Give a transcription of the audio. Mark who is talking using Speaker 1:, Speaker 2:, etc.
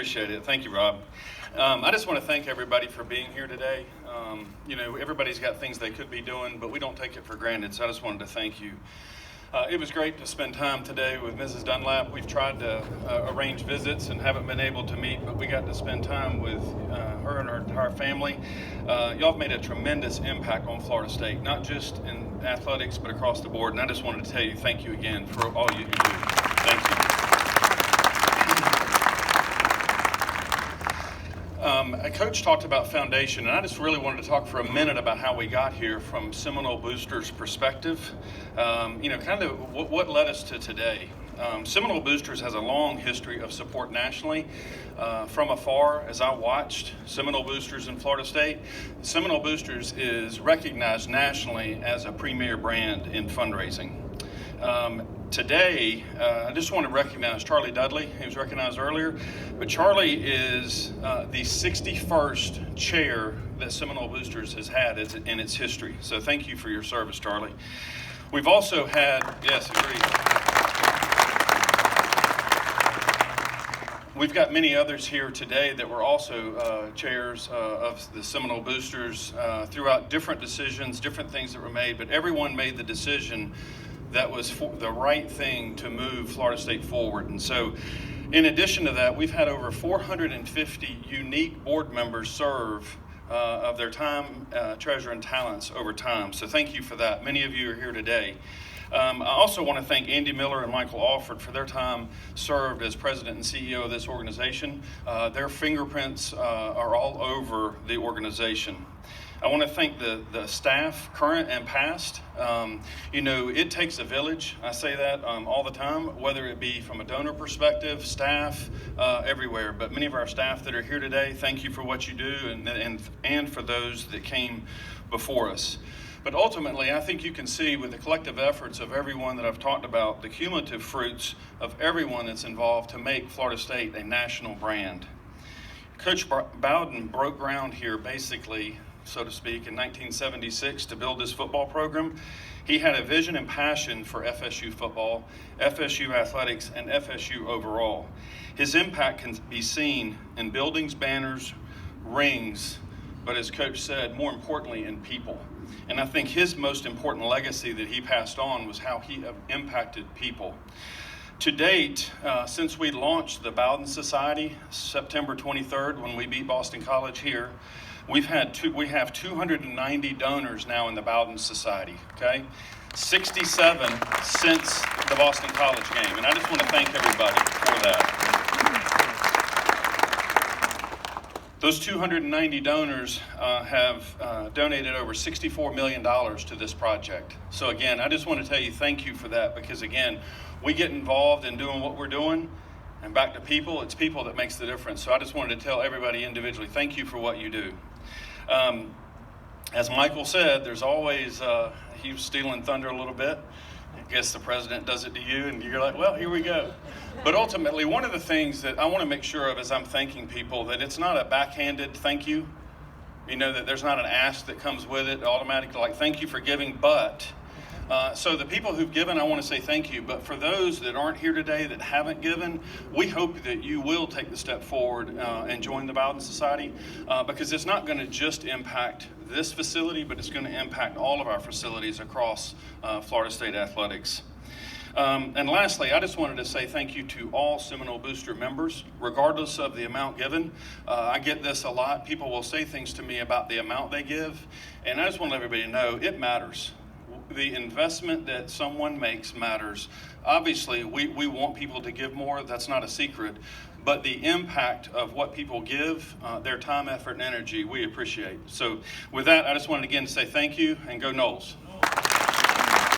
Speaker 1: Appreciate it. Thank you, Rob. I just want to thank everybody for being here today. Everybody's got things they could be doing, but we don't take it for granted, so I just wanted to thank you. It was great to spend time today with Mrs. Dunlap. We've tried to arrange visits and haven't been able to meet, but we got to spend time with her and her entire family. Y'all have made a tremendous impact on Florida State, not just in athletics, but across the board, and I just wanted to tell you thank you again for all you do. Thank you. A coach talked about foundation, and I just really wanted to talk for a minute about how we got here from Seminole Boosters' perspective. Kind of what led us to today. Seminole Boosters has a long history of support nationally. From afar, as I watched Seminole Boosters in Florida State, Seminole Boosters is recognized nationally as a premier brand in fundraising. Today, I just want to recognize Charlie Dudley. He was recognized earlier, but Charlie is the 61st chair that Seminole Boosters has had in its history. So thank you for your service, Charlie. We've also had, yes, agreed. We've got many others here today that were also chairs of the Seminole Boosters throughout different decisions, different things that were made, but everyone made the decision that was the right thing to move Florida State forward. And so in addition to that, we've had over 450 unique board members serve of their time, treasure, and talents over time. So thank you for that. Many of you are here today. I also want to thank Andy Miller and Michael Alford for their time served as president and CEO of this organization. Their fingerprints are all over the organization. I want to thank the staff, current and past. It takes a village. I say that all the time, whether it be from a donor perspective, staff, everywhere. But many of our staff that are here today, thank you for what you do and for those that came before us. But ultimately, I think you can see with the collective efforts of everyone that I've talked about, the cumulative fruits of everyone that's involved to make Florida State a national brand. Coach Bowden broke ground here basically, so to speak, in 1976 to build this football program. He had a vision and passion for FSU football, FSU athletics, and FSU overall. His impact can be seen in buildings, banners, rings, but as Coach said, more importantly, in people. And I think his most important legacy that he passed on was how he impacted people. To date, since we launched the Bowden Society, September 23rd, when we beat Boston College here, we have 290 donors now in the Bowden Society, okay? 67 since the Boston College game, and I just want to thank everybody for that. Those 290 donors have donated over $64 million to this project. So again, I just want to tell you thank you for that, because again, we get involved in doing what we're doing, and back to people, it's people that makes the difference. So I just wanted to tell everybody individually, thank you for what you do. As Michael said, there's always, he was stealing thunder a little bit. I guess the president does it to you, and you're like, well, here we go. But ultimately, one of the things that I want to make sure of as I'm thanking people, that it's not a backhanded thank you. That there's not an ask that comes with it automatically, like thank you for giving, but. So the people who've given, I want to say thank you. But for those that aren't here today that haven't given, we hope that you will take the step forward and join the Bowden Society, because it's not going to just impact this facility, but it's going to impact all of our facilities across Florida State athletics. And lastly, I just wanted to say thank you to all Seminole Booster members, regardless of the amount given. I get this a lot. People will say things to me about the amount they give, and I just want everybody to know it matters. The investment that someone makes matters. Obviously, we want people to give more. That's not a secret. But the impact of what people give, their time, effort, and energy, we appreciate. So with that, I just wanted again to say thank you, and go Noles.